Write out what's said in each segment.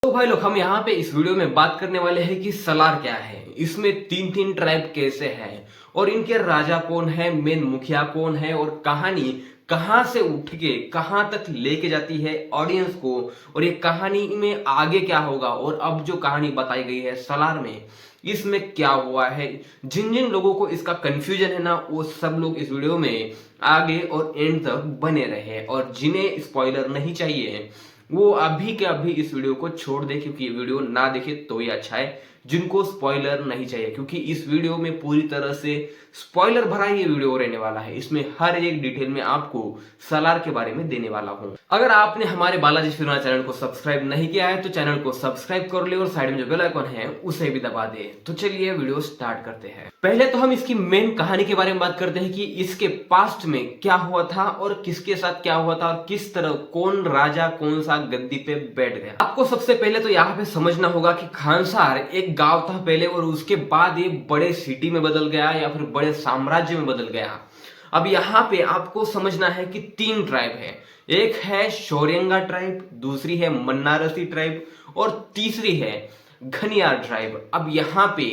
तो भाई लोग हम यहाँ पे इस वीडियो में बात करने वाले हैं कि सलार क्या है, इसमें तीन तीन ट्राइब कैसे हैं और इनके राजा कौन है, मेन मुखिया कौन है और कहानी कहां से उठ के कहां तक लेके जाती है ऑडियंस को और ये कहानी में आगे क्या होगा और अब जो कहानी बताई गई है सलार में इसमें क्या हुआ है। जिन जिन लोगों को इसका कंफ्यूजन है ना वो सब लोग इस वीडियो में आगे और एंड तक बने रहे और जिन्हें स्पॉइलर नहीं चाहिए वो अभी के अभी इस वीडियो को छोड़ दे, क्योंकि ये वीडियो ना देखे तो ही अच्छा है। जिनको स्पॉइलर नहीं चाहिए, क्योंकि इस वीडियो में पूरी तरह से स्पॉइलर भरा ये वीडियो रहने वाला है। इसमें हर एक डिटेल में आपको सलार के बारे में देने वाला हूं। अगर आपने हमारे बालाजी फिल्म चैनल को सब्सक्राइब नहीं किया है तो चैनल को सब्सक्राइब कर ले और साइड में जो बेल आइकन है उसे भी दबा दे। तो चलिए वीडियो स्टार्ट करते हैं। पहले तो हम इसकी मेन कहानी के बारे में बात करते हैं कि इसके पास्ट में क्या हुआ था और किसके साथ क्या हुआ था और किस तरह कौन राजा कौन सा गद्दी पे बैठ गया। आपको सबसे पहले तो यहाँ पे समझना होगा कि खानसार एक गांव था पहले और उसके बाद ये बड़े सिटी में बदल गया या फिर बड़े साम्राज्य में बदल गया। अब यहाँ पे आपको समझना है कि तीन ट्राइब है, एक है शोरेंगा ट्राइब, दूसरी है मन्नारसी ट्राइब और तीसरी है घनियार ट्राइब। अब यहाँ पे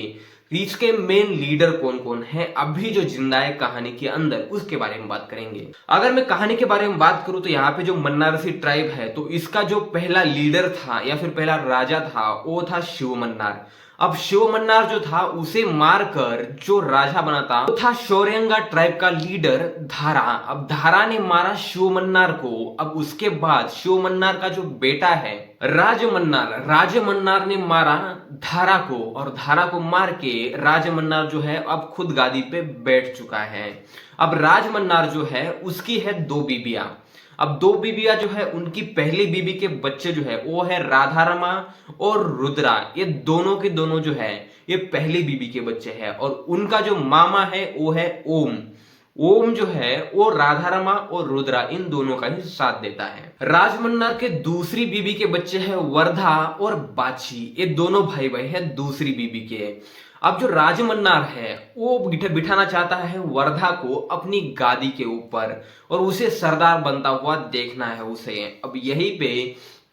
इसके मेन लीडर कौन कौन है अभी जो जिंदा है कहानी के अंदर उसके बारे में बात करेंगे। अगर मैं कहानी के बारे में बात करूं तो यहाँ पे जो मन्नारसी ट्राइब है तो इसका जो पहला लीडर था या फिर पहला राजा था वो था शिव मन्नार। अब शिव मन्नार जो था उसे मारकर जो राजा बना था वो था शोरेंगा ट्राइब का लीडर धारा। अब धारा ने मारा शिव मन्नार को। अब उसके बाद शिव मन्नार का जो बेटा है राज मन्नार ने मारा धारा को और धारा को मार के राज मन्नार जो है अब खुद गादी पे बैठ चुका है। अब राज मन्नार जो है उसकी है दो बीबियां। अब दो बीबियां जो है उनकी पहली बीबी के बच्चे जो है वो है राधारमा और रुद्रा। ये दोनों के दोनों जो है ये पहली बीबी के बच्चे हैं और उनका जो मामा है वो है ओम। ओम जो है वो राधारमा और रुद्रा इन दोनों का ही साथ देता है। राजमन्नार के दूसरी बीबी के बच्चे हैं वर्धा और बाची। ये दोनों भाई भाई है दूसरी बीबी के। अब जो राजमन्नार है वो बिठाना चाहता है वर्धा को अपनी गादी के ऊपर और उसे सरदार बनता हुआ देखना है उसे। अब यही पे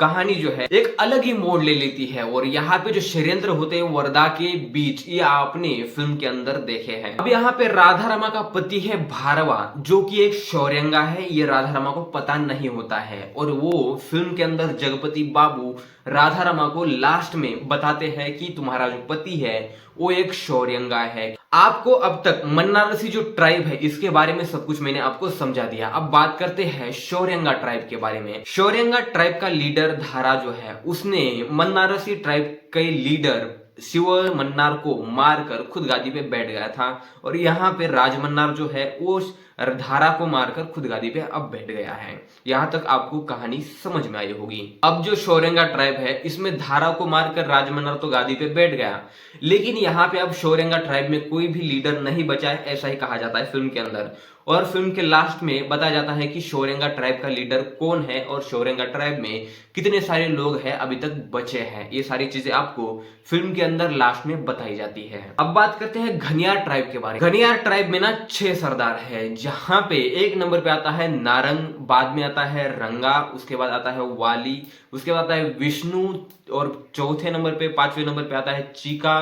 कहानी जो है एक अलग ही मोड़ ले लेती है और यहाँ पे जो षड्यंत्र होते हैं वर्धा के बीच ये आपने फिल्म के अंदर देखे हैं। अब यहाँ पे राधा रमा का पति है भारवा जो कि एक शौर्यंगा है, ये राधा रमा को पता नहीं होता है और वो फिल्म के अंदर जगपति बाबू राधा रमा को लास्ट में बताते हैं कि तुम्हारा जो पति है वो एक शौर्यंगा है। आपको अब तक मन्नारसी जो ट्राइब है इसके बारे में सब कुछ मैंने आपको समझा दिया। अब बात करते हैं शौर्यंगा ट्राइब के बारे में। शौर्यंगा ट्राइब का लीडर धारा जो है उसने मन्नारसी ट्राइब के लीडर शिव मन्नार को मारकर खुद गादी पे बैठ गया था और यहाँ पे राजमन्नार जो है वो धारा को मारकर खुद गादी पे अब बैठ गया है। यहाँ तक आपको कहानी समझ में आई होगी। अब जो शौरेंगा ट्राइब है इसमें धारा को मारकर राजमन्नार तो गादी पे बैठ गया, लेकिन यहाँ पे अब शौरेंगा ट्राइब में कोई भी लीडर नहीं बचा है, ऐसा ही कहा जाता है फिल्म के अंदर। और फिल्म के लास्ट में बताया जाता है कि शौरेंगा ट्राइब का लीडर कौन है और शौरेंगा ट्राइब में कितने सारे लोग हैं अभी तक बचे हैं। ये सारी चीजें आपको फिल्म के अंदर लास्ट में बताई जाती है। अब बात करते हैं घनियार ट्राइब के बारे में। घनियार ट्राइब में ना 6 सरदार है, जहां पे 1 नंबर पे आता है नारंग, बाद में आता है रंगा, उसके बाद आता है वाली, उसके बाद आता है विष्णु और चौथे नंबर पे 5वें नंबर पे आता है चीका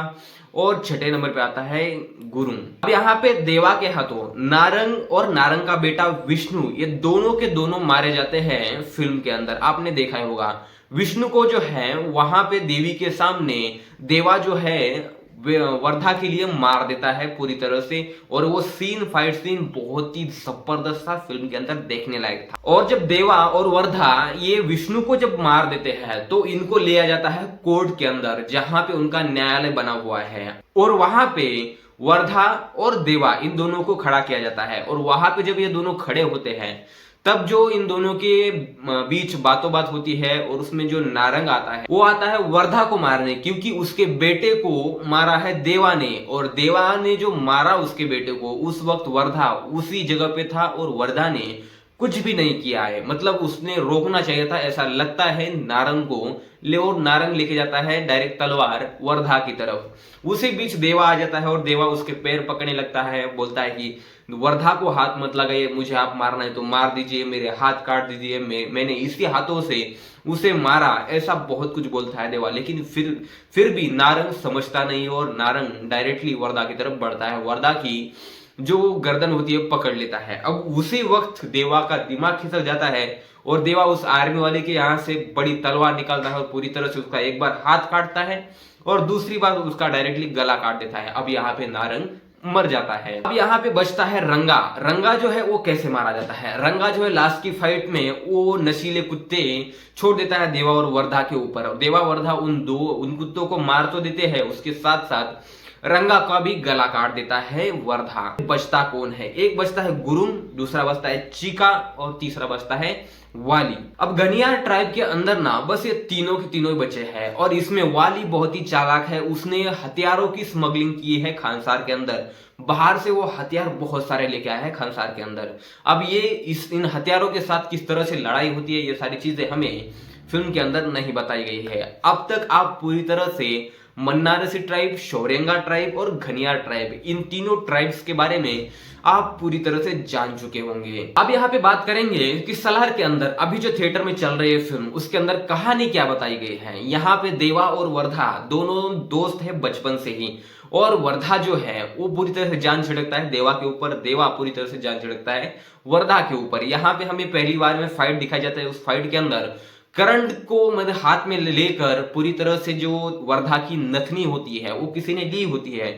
और 6ठे नंबर पे आता है गुरु। अब यहाँ पे देवा के हाथों नारंग और नारंग का बेटा विष्णु ये दोनों के दोनों मारे जाते हैं फिल्म के अंदर। आपने देखा होगा विष्णु को जो है वहां पे देवी के सामने देवा जो है वर्धा के लिए मार देता है पूरी तरह से और वो फाइट सीन बहुत ही जबरदस्त था, फिल्म के अंदर देखने लायक था। और जब देवा और वर्धा ये विष्णु को जब मार देते हैं तो इनको लिया जाता है कोर्ट के अंदर जहां पे उनका न्यायालय बना हुआ है और वहां पे वर्धा और देवा इन दोनों को खड़ा किया जाता है और वहां पे जब ये दोनों खड़े होते हैं तब जो इन दोनों के बीच बातों बात होती है और उसमें जो नारंग आता है वो आता है वर्धा को मारने, क्योंकि उसके बेटे को मारा है देवा ने और देवा ने जो मारा उसके बेटे को उस वक्त वर्धा उसी जगह पे था और वर्धा ने कुछ भी नहीं किया है। मतलब उसने रोकना चाहिए था, ऐसा लगता है नारंग को ले और नारंग लेके जाता है डायरेक्ट तलवार वर्धा की तरफ। उसी बीच देवा आ जाता है और देवा उसके पैर पकड़ने लगता है, बोलता है कि वर्धा को हाथ मत लगाइए, मुझे आप मारना है तो मार दीजिए, मेरे हाथ काट दीजिए, मैंने इसी हाथों से उसे मारा, ऐसा बहुत कुछ बोलता है देवा। लेकिन फिर भी नारंग समझता नहीं और नारंग डायरेक्टली वर्धा की तरफ बढ़ता है, वर्धा की जो गर्दन होती है पकड़ लेता है। अब उसी वक्त देवा का दिमाग खिसक जाता है और देवा उस आर्मी वाले के यहां से बड़ी तलवार निकालता है और पूरी तरह से उसका एक बार हाथ काटता है और दूसरी बार उसका डायरेक्टली गला काट देता है। अब यहाँ पे नारंग मर जाता है। अब यहाँ पे बचता है रंगा। रंगा जो है वो कैसे मारा जाता है? रंगा जो है लास्ट की फाइट में वो नशीले कुत्ते छोड़ देता है देवा और वर्धा के ऊपर। देवा वर्धा उन कुत्तों को मार तो देते हैं, उसके साथ साथ रंगा का भी गला काट देता है वर्धा। बचता कौन है? एक बचता है गुरुंग, दूसरा बचता है चीका और तीसरा बचता है वाली। अब घनियार ट्राइब के अंदर ना बस ये तीनों के तीनों बचे हैं और इसमें वाली बहुत ही चालाक है। उसने हथियारों की स्मगलिंग की है खानसार के अंदर, बाहर से वो हथियार बहुत सारे लेके आया है खानसार के अंदर। अब ये इन हथियारों के साथ किस तरह से लड़ाई होती है, ये सारी चीजें हमें फिल्म के अंदर नहीं बताई गई है। अब तक आप पूरी तरह से मन्नारसी ट्राइब, शौरेंगा ट्राइब और घनियार ट्राइब, इन तीनों ट्राइब्स के बारे में आप पूरी तरह से जान चुके होंगे। अब यहाँ पे बात करेंगे कि सलार के अंदर अभी जो थिएटर में चल रही है फिल्म, उसके अंदर कहानी क्या बताई गई है। यहाँ पे देवा और वर्धा दोनों दोस्त है बचपन से ही, और वर्धा जो है वो पूरी तरह से जान छिड़कता है देवा के ऊपर, देवा पूरी तरह से जान छिड़कता है वर्धा के ऊपर। यहाँ पे हमें पहली बार में फाइट दिखाई जाता है। उस फाइट के अंदर करण को मतलब हाथ में लेकर पूरी तरह से जो वर्धा की नथनी होती है वो किसी ने ली होती है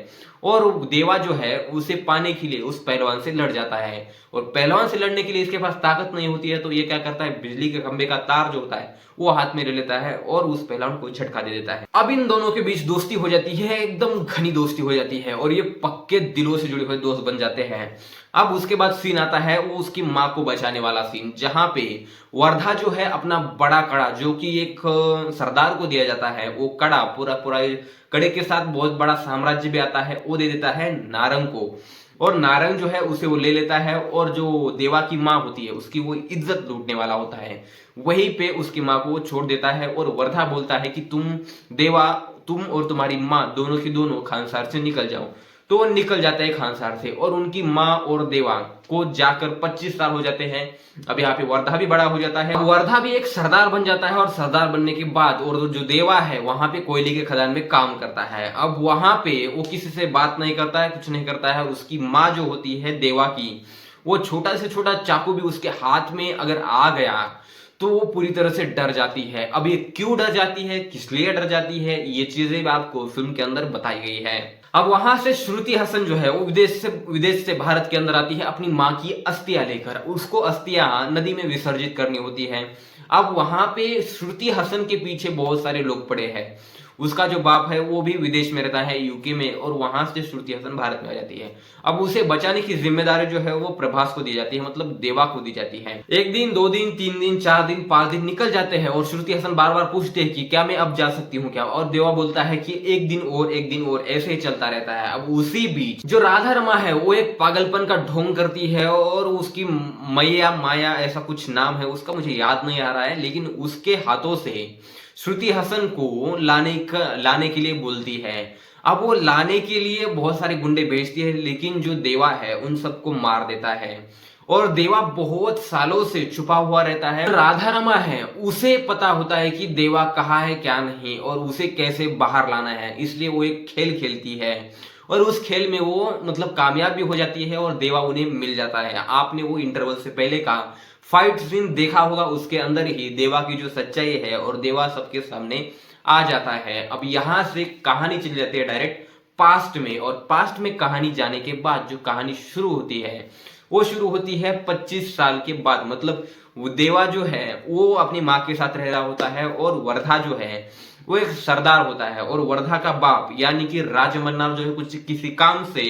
और देवा जो है उसे पाने के लिए उस पहलवान से लड़ जाता है। और पहलवान से लड़ने के लिए इसके पास ताकत नहीं होती है तो ये क्या करता है, बिजली के खंभे का तार जो होता है वो हाथ में ले लेता है और उस पहलवान को झटका दे देता है। अब इन दोनों के बीच दोस्ती हो जाती है, एकदम घनी दोस्ती हो जाती है और ये पक्के दिलों से जुड़े हुए दोस्त बन जाते हैं। अब उसके बाद सीन आता है वो उसकी माँ को बचाने वाला सीन, जहां पे वर्धा जो है अपना बड़ा कड़ा जो कि एक सरदार को दिया जाता है, वो कड़ा पूरा पूरा कड़े के साथ बहुत बड़ा साम्राज्य भी आता है, वो दे देता है नारंग को। और नारंग जो है उसे वो ले लेता है और जो देवा की माँ होती है उसकी वो इज्जत लूटने वाला होता है, वहीं पे उसकी माँ को वो छोड़ देता है। और वर्धा बोलता है कि तुम और तुम्हारी माँ दोनों की दोनों खानसार से निकल जाओ। तो वो निकल जाता है खानसार से और उनकी माँ और देवा को जाकर 25 साल हो जाते हैं। अब यहाँ पे वर्धा भी बड़ा हो जाता है, वर्धा भी एक सरदार बन जाता है और सरदार बनने के बाद और जो देवा है वहां पे कोयले के खदान में काम करता है। अब वहां पे वो किसी से बात नहीं करता है, कुछ नहीं करता है। उसकी माँ जो होती है देवा की, वो छोटा से छोटा चाकू भी उसके हाथ में अगर आ गया तो वो पूरी तरह से डर जाती है। अब ये क्यों डर जाती है, किस लिए डर जाती है, ये चीजें आपको फिल्म के अंदर बताई गई है। अब वहां से श्रुति हसन जो है वो विदेश से भारत के अंदर आती है अपनी माँ की अस्थियां लेकर। उसको अस्थियां नदी में विसर्जित करनी होती है। अब वहां पे श्रुति हसन के पीछे बहुत सारे लोग पड़े हैं। उसका जो बाप है वो भी विदेश में रहता है, यूके में, और वहां से श्रुति हसन भारत में आ जाती है। अब उसे बचाने की जिम्मेदारी जो है वो प्रभास को दी जाती है, मतलब देवा को दी जाती है। एक दिन, 2 दिन, 3 दिन, 4 दिन, 5 दिन निकल जाते हैं और श्रुति हसन बार बार पूछते हैं कि क्या मैं अब जा सकती हूँ क्या, और देवा बोलता है कि एक दिन और, एक दिन और, ऐसे ही चलता रहता है। अब उसी बीच जो राधा रमा है वो एक पागलपन का ढोंग करती है और उसकी माया ऐसा कुछ नाम है उसका, मुझे याद नहीं आ रहा है, लेकिन उसके हाथों से श्रुति हसन को लाने के लिए बोलती है। अब वो लाने के लिए बहुत सारे गुंडे भेजती है, लेकिन जो देवा है उन सबको मार देता है और देवा बहुत सालों से छुपा हुआ रहता है। राधा रमा है उसे पता होता है कि देवा कहाँ है क्या नहीं और उसे कैसे बाहर लाना है, इसलिए वो एक खेल खेलती है और उस खेल में वो मतलब कामयाब भी हो जाती है और देवा उन्हें मिल जाता है। आपने वो इंटरवल से पहले का फाइट सीन देखा होगा, उसके अंदर ही देवा की जो सच्चाई है और देवा सबके सामने आ जाता है। अब यहां से कहानी चली जाती है डायरेक्ट पास्ट में, और पास्ट में कहानी जाने के बाद जो कहानी शुरू होती है वो शुरू होती है 25 साल के बाद। मतलब वो देवा जो है वो अपनी माँ के साथ रह रहा होता है और वर्धा जो है वो एक सरदार होता है और वर्धा का बाप यानी कि राजमन्नार जो है कुछ किसी काम से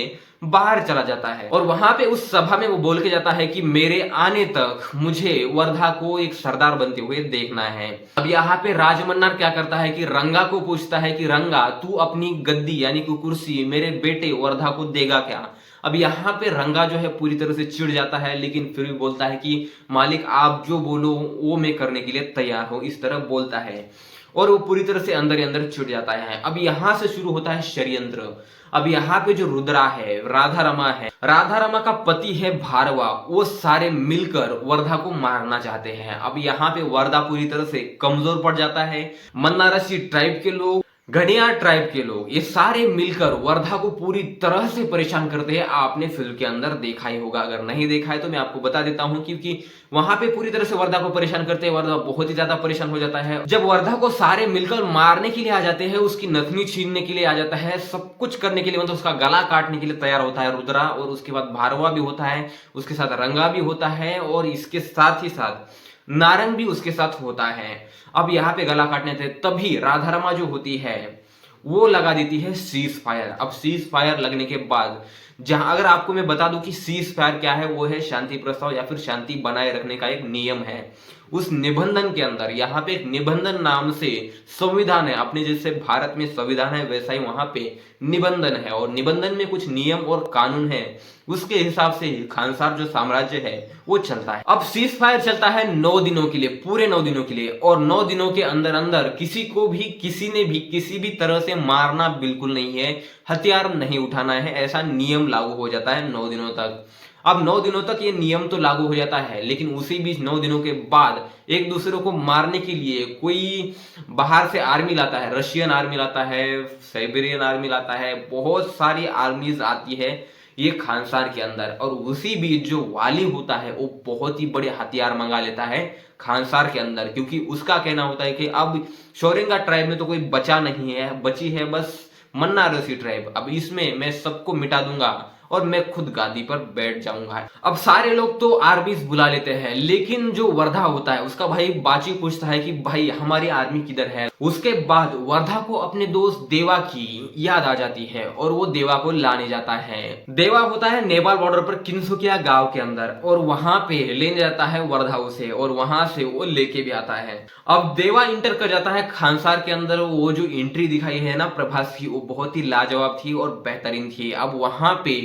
बाहर चला जाता है और वहां पे उस सभा में वो बोल के जाता है कि मेरे आने तक मुझे वर्धा को एक सरदार बनते हुए देखना है। अब यहाँ पे राजमन्नार क्या करता है कि रंगा को पूछता है कि रंगा तू अपनी गद्दी यानी कि कुर्सी मेरे बेटे वर्धा को देगा क्या। अब यहाँ पे रंगा जो है पूरी तरह से चिढ़ जाता है, लेकिन फिर भी बोलता है कि मालिक आप जो बोलो वो मैं करने के लिए तैयार हूं, इस तरह बोलता है। और वो पूरी तरह से अंदर ही अंदर छिड़ जाता है। अब यहाँ से शुरू होता है षड्यंत्र। अब यहाँ पे जो रुद्रा है, राधा रमा है, राधा रमा का पति है भारवा, वो सारे मिलकर वर्धा को मारना चाहते हैं। अब यहाँ पे वर्धा पूरी तरह से कमजोर पड़ जाता है। मन्ना ऋषि ट्राइब के लोग, घड़ियाल ट्राइब के लोग, ये सारे मिलकर वर्धा को पूरी तरह से परेशान करते हैं। आपने फिल्म के अंदर देखा ही होगा, अगर नहीं देखा है तो मैं आपको बता देता हूं, क्योंकि वहां पे पूरी तरह से वर्धा को परेशान करते हैं। वर्धा बहुत ही ज्यादा परेशान हो जाता है। जब वर्धा को सारे मिलकर मारने के लिए आ जाते हैं, उसकी नथनी छीनने के लिए आ जाता है, सब कुछ करने के लिए, मतलब उसका गला काटने के लिए तैयार होता है रुद्रा, और उसके बाद भारवा भी होता है, उसके साथ रंगा भी होता है, और इसके साथ ही साथ नारंग भी उसके साथ होता है। अब यहाँ पे गला काटने थे, तभी राधारमा जो होती है वो लगा देती है सीज फायर। अब सीज फायर लगने के बाद, जहां अगर आपको मैं बता दूं कि सीज फायर क्या है, वो है शांति प्रस्ताव या फिर शांति बनाए रखने का एक नियम है। उस निबंधन के अंदर, यहाँ पे एक निबंधन नाम से संविधान है, अपने जैसे भारत में संविधान है वैसा ही वहां पे निबंधन है, और निबंधन में कुछ नियम और कानून है, उसके हिसाब से खानसार जो साम्राज्य है वो चलता है। अब सीज फायर चलता है 9 दिनों के लिए, पूरे 9 दिनों के लिए, और 9 दिनों के अंदर अंदर किसी को भी, किसी ने भी किसी भी तरह से मारना बिल्कुल नहीं है, हथियार नहीं उठाना है, ऐसा नियम लागू हो जाता है 9 दिनों तक। अब 9 दिनों तक ये नियम तो लागू हो जाता है, लेकिन उसी बीच 9 दिनों के बाद एक दूसरे को मारने के लिए कोई बाहर से आर्मी लाता है, रशियन आर्मी लाता है, साइबेरियन आर्मी लाता है, बहुत सारी आर्मीज आती है ये खानसार के अंदर। और उसी बीच जो वाली होता है वो बहुत ही बड़े हथियार मंगा लेता है खानसार के अंदर, क्योंकि उसका कहना होता है कि अब शोरेंगा ट्राइब में तो कोई बचा नहीं है, बची है बस मन्ना ऋषि ट्राइब, अब इसमें मैं सबको मिटा दूंगा और मैं खुद गादी पर बैठ जाऊंगा। अब सारे लोग तो आर्मीज बुला लेते हैं, लेकिन जो वर्धा होता है उसका भाई बाची पूछता है कि भाई हमारी आर्मी किधर है। उसके बाद वर्धा को अपने दोस्त देवा की याद आ जाती है और वो देवा को लाने जाता है। देवा होता है नेपाल बॉर्डर पर किन्सुकिया गांव के अंदर, और वहां पे लेने जाता है वर्धा उसे, और वहां से वो लेके भी आता है। अब देवा इंटर कर जाता है खानसार के अंदर। वो जो एंट्री दिखाई है ना प्रभास की, वो बहुत ही लाजवाब थी और बेहतरीन थी। अब वहां पे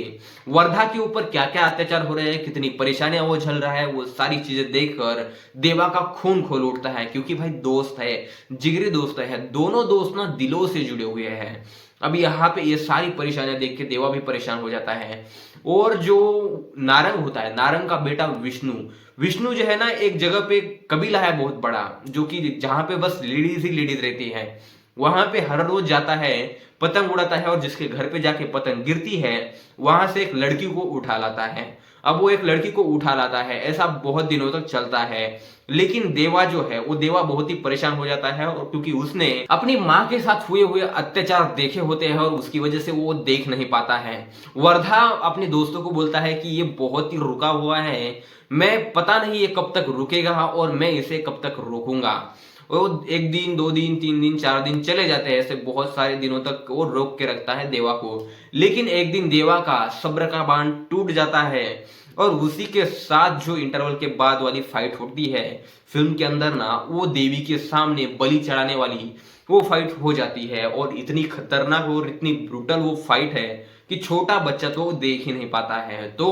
वर्धा के ऊपर क्या क्या अत्याचार हो रहे हैं, कितनी परेशानियां वो झल रहा है, वो सारी चीजें देखकर देवा का खून खोल उठता है, क्योंकि भाई दोस्त है, जिगरी दोस्त है, दोनों दोस्त ना दिलों से जुड़े हुए हैं। अब यहाँ पे ये सारी परेशानियां देख के देवा भी परेशान हो जाता है। और जो नारंग होता है, नारंग का बेटा विष्णु, विष्णु जो है ना एक जगह पे कबीला है बहुत बड़ा, जो कि जहां पे बस लेडीज ही लेडीज रहती है, वहां पे हर रोज जाता है, पतंग उड़ाता है, और जिसके घर पे जाके पतंग गिरती है वहां से एक लड़की को उठा लाता है। अब वो एक लड़की को उठा लाता है, ऐसा बहुत दिनों तक चलता है। लेकिन देवा जो है वो देवा बहुत ही परेशान हो जाता है, और क्योंकि उसने अपनी माँ के साथ हुए हुए अत्याचार देखे होते हैं और उसकी वजह से वो देख नहीं पाता है। वर्धा अपने दोस्तों को बोलता है कि ये बहुत ही रुका हुआ है, मैं पता नहीं ये कब तक रुकेगा और मैं इसे कब तक रोकूंगा। वो 1 दिन 2 दिन 3 दिन 4 दिन चले जाते हैं, ऐसे बहुत सारे दिनों तक वो रोक के रखता है देवा को। लेकिन एक दिन देवा का सब्र का बांध टूट जाता है, और उसी के साथ जो इंटरवल के बाद वाली फाइट होती है फिल्म के अंदर ना, वो देवी के सामने बलि चढ़ाने वाली वो फाइट हो जाती है। और इतनी खतरनाक और इतनी ब्रूटल वो फाइट है कि छोटा बच्चा तो देख ही नहीं पाता है। तो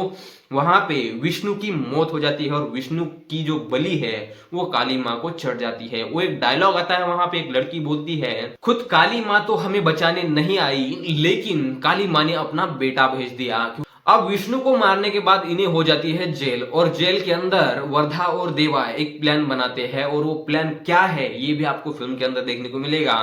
वहां पे विष्णु की मौत हो जाती है, और विष्णु की जो बलि है वो काली माँ को चढ़ जाती है। वो एक डायलॉग आता है वहां पे, एक लड़की बोलती है, खुद काली माँ तो हमें बचाने नहीं आई, लेकिन काली माँ ने अपना बेटा भेज दिया। अब विष्णु को मारने के बाद इन्हें हो जाती है जेल, और जेल के अंदर वर्धा और देवा एक प्लान बनाते हैं, और वो प्लान क्या है ये भी आपको फिल्म के अंदर देखने को मिलेगा,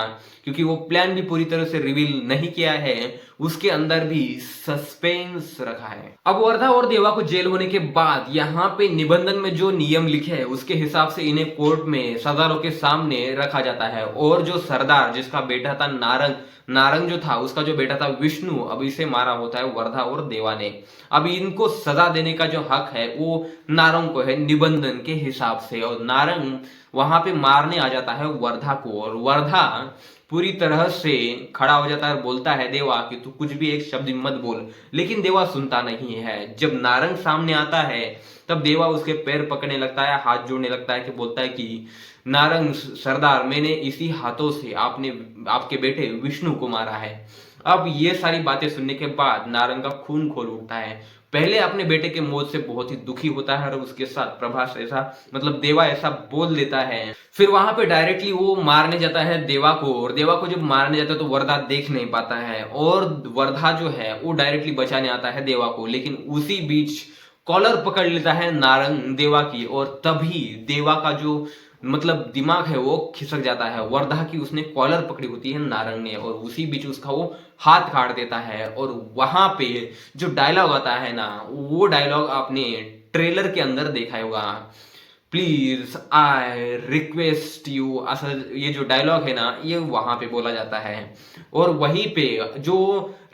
क्योंकि वो प्लान भी पूरी तरह से रिवील नहीं किया है, उसके अंदर भी सस्पेंस रखा है। अब वर्धा और देवा को जेल होने के बाद यहाँ पे निबंधन में जो नियम लिखे हैं उसके हिसाब से इन्हें कोर्ट में सरदारों के सामने रखा जाता है। और जो सरदार जिसका बेटा था नारंग, नारंग जो था उसका जो बेटा था विष्णु, अब इसे मारा होता है वर्धा और देवा ने। अब इनको सजा देने का जो हक है वो नारंग को है निबंधन के हिसाब से, और नारंग वहां पे मारने आ जाता है वर्धा को, और वर्धा पूरी तरह से खड़ा हो जाता है और बोलता है देवा कि तू कुछ भी एक शब्द मत बोल, लेकिन देवा सुनता नहीं है। जब नारंग सामने आता है तब देवा उसके पैर पकड़ने लगता है, हाथ जोड़ने लगता है, कि बोलता है कि नारंग सरदार, मैंने इसी हाथों से आपके बेटे विष्णु को मारा है। अब ये सारी बातें सुनने के बाद नारंग का खून खोल उठता है, पहले अपने बेटे के मौत से बहुत ही दुखी होता है और उसके साथ प्रभास ऐसा मतलब देवा ऐसा बोल देता है। फिर वहां पे डायरेक्टली वो मारने जाता है देवा को, और देवा को जब मारने जाता है तो वर्धा देख नहीं पाता है और वर्धा जो है वो डायरेक्टली बचाने आता है देवा को, लेकिन उसी बीच कॉलर पकड़ लेता है नारंग देवा की, और तभी देवा का जो मतलब दिमाग है वो खिसक जाता है। वर्धा की उसने कॉलर पकड़ी होती है नारंग ने, और उसी बीच उसका वो हाथ काट देता है। और वहां पे जो डायलॉग आता है ना, वो डायलॉग आपने ट्रेलर के अंदर देखा होगा, प्लीज आई रिक्वेस्ट यू, असल ये जो डायलॉग है ना ये वहां पे बोला जाता है। और वहीं पे जो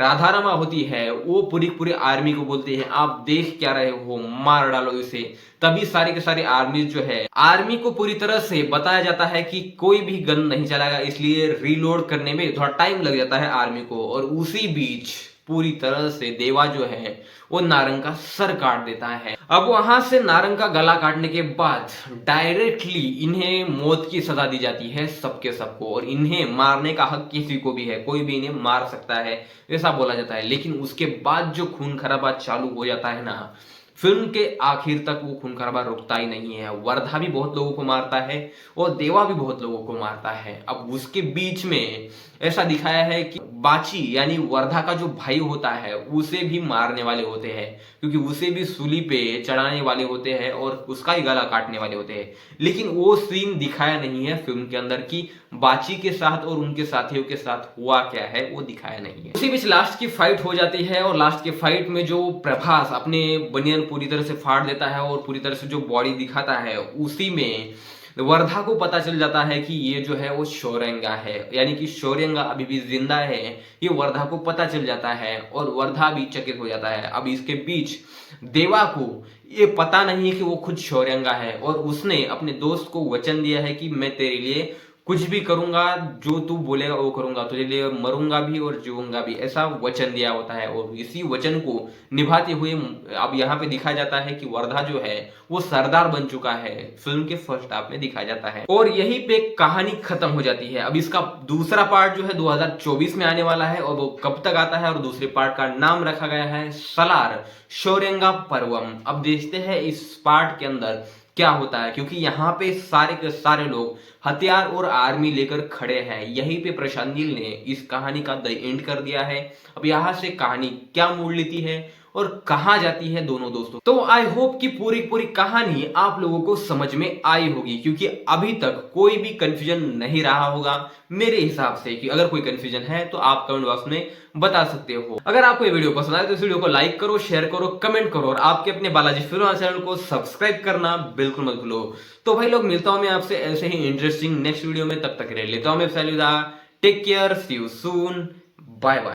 राधारमा होती है वो पूरी पूरी आर्मी को बोलती है आप देख क्या रहे हो, मार डालो इसे। तभी सारी के सारी आर्मी जो है, आर्मी को पूरी तरह से बताया जाता है कि कोई भी गन नहीं चलाएगा, इसलिए रीलोड करने में थोड़ा टाइम लग जाता है आर्मी को। और उसी बीच पूरी तरह से देवा जो है वो नारंग का सर काट देता है। अब वहां से नारंग का गला काटने के बाद डायरेक्टली इन्हें मौत की सजा दी जाती है सबके सबको, और इन्हें मारने का हक किसी को भी है, कोई भी इन्हें मार सकता है ऐसा बोला जाता है। लेकिन उसके बाद जो खून खराबा चालू हो जाता है ना, फिल्म के आखिर तक वो खून खराबा रुकता ही नहीं है। वर्धा भी बहुत लोगों को मारता है और देवा भी बहुत लोगों को मारता है। अब उसके बीच में ऐसा दिखाया है कि बाची यानी वर्धा का जो भाई होता है उसे भी मारने वाले होते हैं, क्योंकि उसे भी सूली पे चढ़ाने वाले होते हैं और उसका ही गला काटने वाले होते हैं। लेकिन वो सीन दिखाया नहीं है फिल्म के अंदर कि बाची के साथ और उनके साथियों के साथ हुआ क्या है, वो दिखाया नहीं है। उसी बीच लास्ट की फाइट हो जाती है, और लास्ट के फाइट में जो प्रभास अपने बनियान पूरी तरह से फाड़ देता है और पूरी तरह से जो बॉडी दिखाता है, उसी में वर्धा को पता चल जाता है कि ये जो है वो शौर्यंगा है, यानी कि शौर्यंगा अभी भी जिंदा है। ये वर्धा को पता चल जाता है और वर्धा भी चकित हो जाता है। अब इसके बीच देवा को ये पता नहीं है कि वो खुद शौर्यंगा है, और उसने अपने दोस्त को वचन दिया है कि मैं तेरे लिए कुछ भी करूंगा, जो तू बोलेगा वो करूंगा, तुझे लिए मरूंगा भी और जीऊंगा भी, ऐसा वचन दिया होता है। और इसी वचन को निभाते हुए अब यहाँ पे दिखाया जाता है कि वर्धा जो है वो सरदार बन चुका है, फिल्म के फर्स्ट हाफ में दिखाया जाता है। और यहीं पे कहानी खत्म हो जाती है। अब इसका दूसरा पार्ट जो है 2024 में आने वाला है, और वो कब तक आता है, और दूसरे पार्ट का नाम रखा गया है सलार शौर्यंगा पर्वम। अब देखते हैं इस पार्ट के अंदर क्या होता है, क्योंकि यहाँ पे सारे के सारे लोग हथियार और आर्मी लेकर खड़े हैं। यहीं पे प्रशांत नील ने इस कहानी का द एंड कर दिया है। अब यहाँ से कहानी क्या मोड़ लेती है और कहाँ जाती है दोनों दोस्तों, तो आई होप कि पूरी पूरी कहानी आप लोगों को समझ में आई होगी, क्योंकि अभी तक कोई भी कंफ्यूजन नहीं रहा होगा मेरे हिसाब से। कि अगर कोई कंफ्यूजन है तो आप कमेंट बॉक्स में बता सकते हो। अगर आपको ये वीडियो पसंद आए तो इस वीडियो को लाइक करो, शेयर करो, कमेंट करो, और आपके अपने बालाजी फिल्म चैनल को सब्सक्राइब करना बिल्कुल मत भूलो। तो भाई लोग, मिलता हूं मैं आपसे ऐसे ही इंटरेस्टिंग नेक्स्ट वीडियो में। तब तक के लिए लेता हूं मैं, take care, see you soon, bye bye.